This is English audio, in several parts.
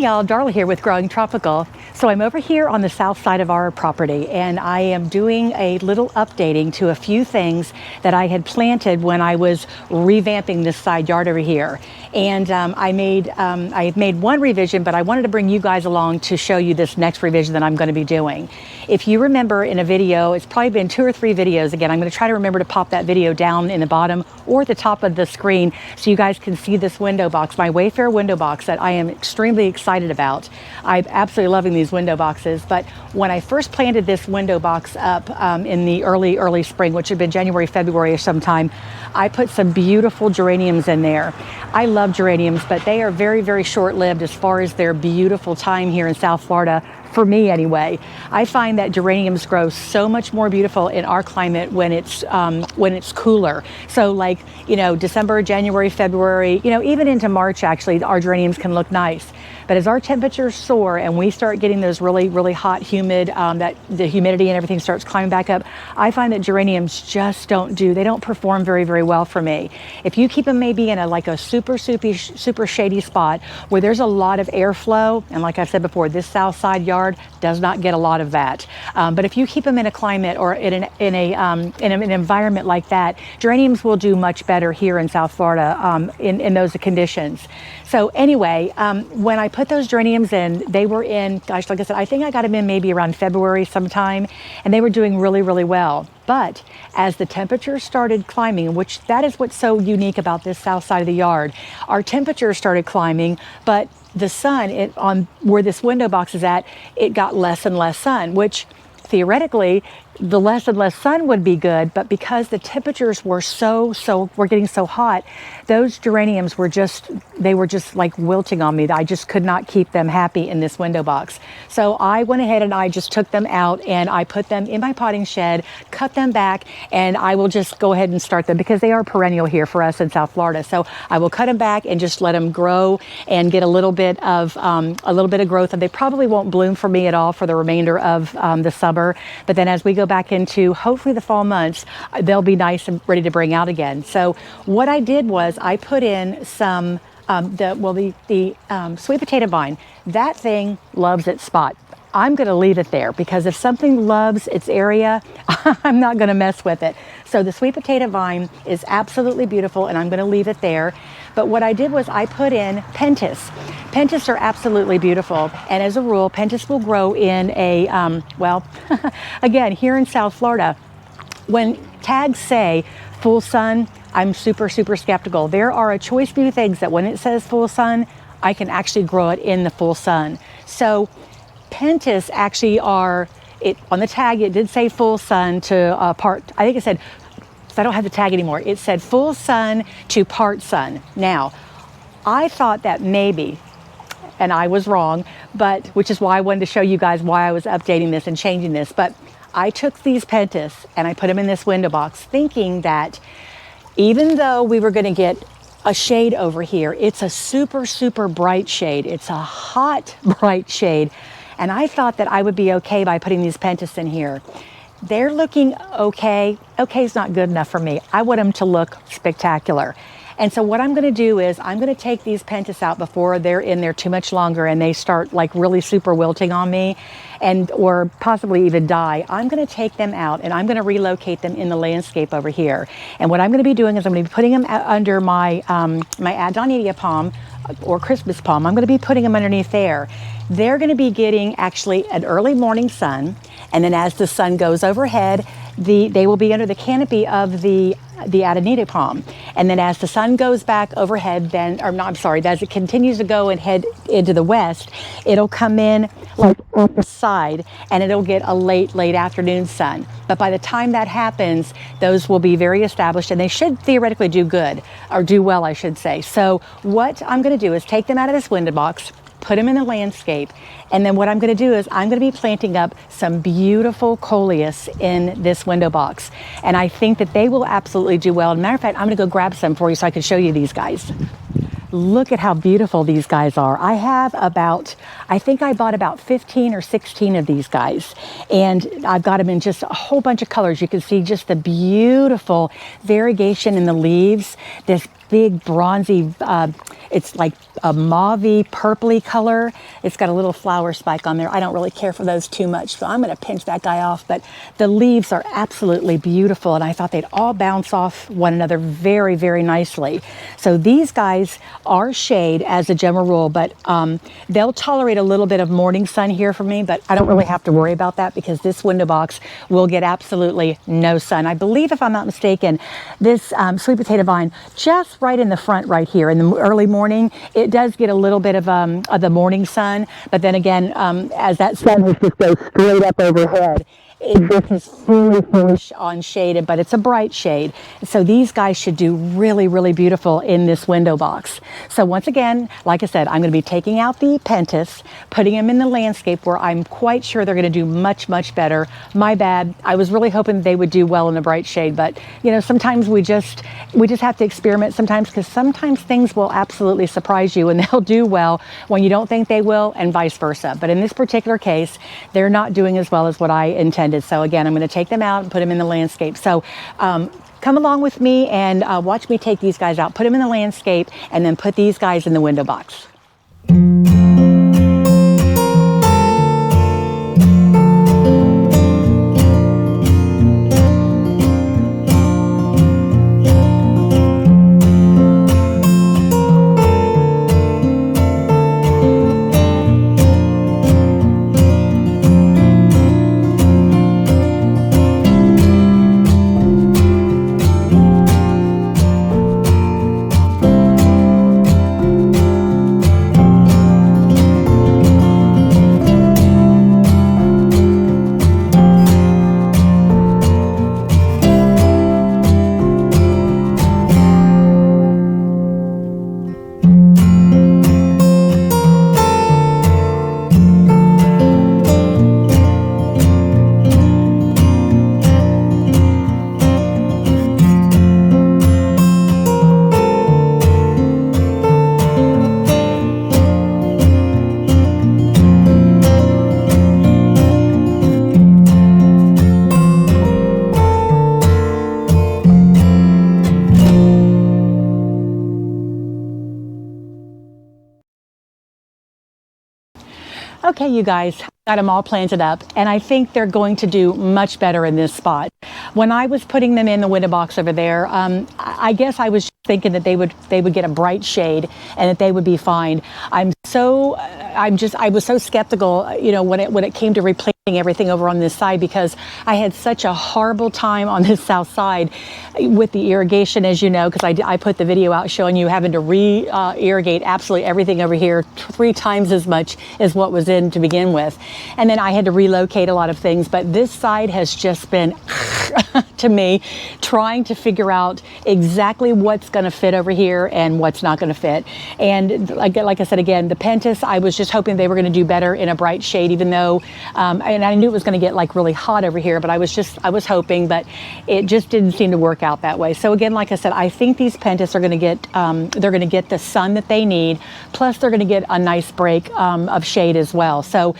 y'all, Darla here with Growing Tropical. So I'm over here on the south side of our property, and I am doing a little updating to a few things that I had planted when I was revamping this side yard over here. And I made one revision, but I wanted to bring you guys along to show you this next revision that I'm going to be doing. If you remember in a video, it's probably been 2 or 3 videos. Again, I'm going to try to remember to pop that video down in the bottom or at the top of the screen so you guys can see this window box, my Wayfair window box that I am extremely excited about. I'm absolutely loving these window boxes, but when I first planted this window box up in the early spring, which had been January, February or sometime, I put some beautiful geraniums in there. I love geraniums, but they are very, very short-lived as far as their beautiful time here in South Florida. For me anyway, I find that geraniums grow so much more beautiful in our climate when it's cooler. So like, you know, December, January, February, you know, even into March, actually, our geraniums can look nice. But as our temperatures soar and we start getting those really, really hot, humid, that the humidity and everything starts climbing back up, I find that geraniums just they don't perform very, very well for me. If you keep them maybe in a super shady spot where there's a lot of airflow, and like I said before, this south side yard does not get a lot of that. But if you keep them in a climate or in an environment like that, geraniums will do much better here in South Florida in those conditions. So anyway, when I put those geraniums in, they were in, gosh, like I said, I think I got them in maybe around February sometime, and they were doing really, really well. But as the temperatures started climbing, which that is what's so unique about this south side of the yard, our temperatures started climbing, but the sun on where this window box is at, it got less and less sun, which theoretically, the less and less sun would be good, but because the temperatures were we're getting so hot, those geraniums were just like wilting on me. I just could not keep them happy in this window box. So I went ahead and I just took them out and I put them in my potting shed, cut them back, and I will just go ahead and start them because they are perennial here for us in South Florida. So I will cut them back and just let them grow and get a little bit of growth, and they probably won't bloom for me at all for the remainder of the summer. But then as we go back into hopefully the fall months, they'll be nice and ready to bring out again. So what I did was I put in some the sweet potato vine. That thing loves its spot. I'm going to leave it there because if something loves its area, I'm not going to mess with it. So the sweet potato vine is absolutely beautiful, and I'm going to leave it there. But what I did was I put in Pentas. Pentas are absolutely beautiful, and as a rule, Pentas will grow in a, again, here in South Florida, when tags say full sun, I'm super, super skeptical. There are a choice few things that when it says full sun, I can actually grow it in the full sun. So Pentas actually on the tag, it did say full sun to part, I think it said, I don't have the tag anymore. It said full sun to part sun. Now, I thought that maybe, and I was wrong, but which is why I wanted to show you guys why I was updating this and changing this. But I took these Pentas and I put them in this window box thinking that even though we were going to get a shade over here, it's a super, super bright shade. It's a hot, bright shade. And I thought that I would be okay by putting these Pentas in here. They're looking okay. Okay is not good enough for me. I want them to look spectacular. And so what I'm going to do is I'm going to take these Pentas out before they're in there too much longer and they start like really super wilting on me or possibly even die. I'm going to take them out and I'm going to relocate them in the landscape over here. And what I'm going to be doing is I'm going to be putting them under my my Adonidia palm or Christmas palm. I'm going to be putting them underneath there. They're going to be getting actually an early morning sun, and then as the sun goes overhead, they will be under the canopy of the Adonita palm. And then as the sun goes back overhead, as it continues to go and head into the west, it'll come in like on the side and it'll get a late afternoon sun. But by the time that happens, those will be very established and they should theoretically do good, or do well, I should say. So what I'm going to do is take them out of this window box, put them in the landscape, and then what I'm going to do is I'm going to be planting up some beautiful coleus in this window box, and I think that they will absolutely do well. As a matter of fact, I'm going to go grab some for you so I can show you these guys. Look at how beautiful these guys are. I think I bought about 15 or 16 of these guys, and I've got them in just a whole bunch of colors. You can see just the beautiful variegation in the leaves, this big bronzy, it's like a mauvey purpley color. It's got a little flower spike on there. I don't really care for those too much, so I'm going to pinch that guy off. But the leaves are absolutely beautiful, and I thought they'd all bounce off one another very, very nicely. So these guys are shade as a general rule, but they'll tolerate a little bit of morning sun here for me, but I don't really have to worry about that because this window box will get absolutely no sun. I believe, if I'm not mistaken, this sweet potato vine, just right in the front right here in the early morning, it does get a little bit of the morning sun, but then again, as that sun just goes straight up overhead, this is fully unshaded, but it's a bright shade. So these guys should do really, really beautiful in this window box. So once again, like I said, I'm going to be taking out the Pentas, putting them in the landscape where I'm quite sure they're going to do much, much better. My bad. I was really hoping they would do well in the bright shade, but you know, sometimes we just have to experiment sometimes, because sometimes things will absolutely surprise you and they'll do well when you don't think they will, and vice versa. But in this particular case, they're not doing as well as what I intended. So again, I'm going to take them out and put them in the landscape. So come along with me and watch me take these guys out, put them in the landscape, and then put these guys in the window box. Okay, you guys, got them all planted up, and I think they're going to do much better in this spot. When I was putting them in the window box over there, I guess I was thinking that they would get a bright shade and that they would be fine. I was so skeptical, you know, when it came to replanting everything over on this side, because I had such a horrible time on this south side with the irrigation, as you know, because I put the video out showing you having to irrigate absolutely everything over here 3 times as much as what was in to begin with. And then I had to relocate a lot of things, but this side has just been to me, trying to figure out exactly what's going to fit over here and what's not going to fit. And like I said, again, the Pentas, I was just hoping they were going to do better in a bright shade, even though, and I knew it was going to get like really hot over here, but I was hoping, but it just didn't seem to work out that way. So again, like I said, I think these Pentas are going to get, they're going to get the sun that they need, plus they're going to get a nice break of shade as well. So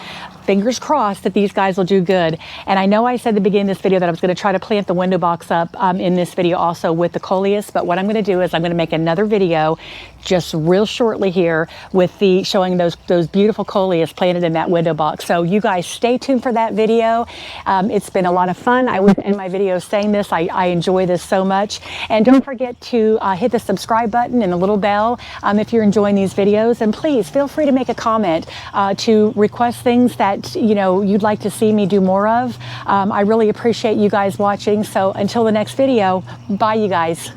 fingers crossed that these guys will do good. And I know I said at the beginning of this video that I was going to try to plant the window box up in this video also with the coleus, but what I'm going to do is I'm going to make another video just real shortly here with showing those beautiful coleus planted in that window box. So you guys stay tuned for that video. It's been a lot of fun. I was in my video saying this. I enjoy this so much. And don't forget to hit the subscribe button and the little bell if you're enjoying these videos. And please feel free to make a comment to request things that you'd like to see me do more of. I really appreciate you guys watching. So until the next video, bye you guys.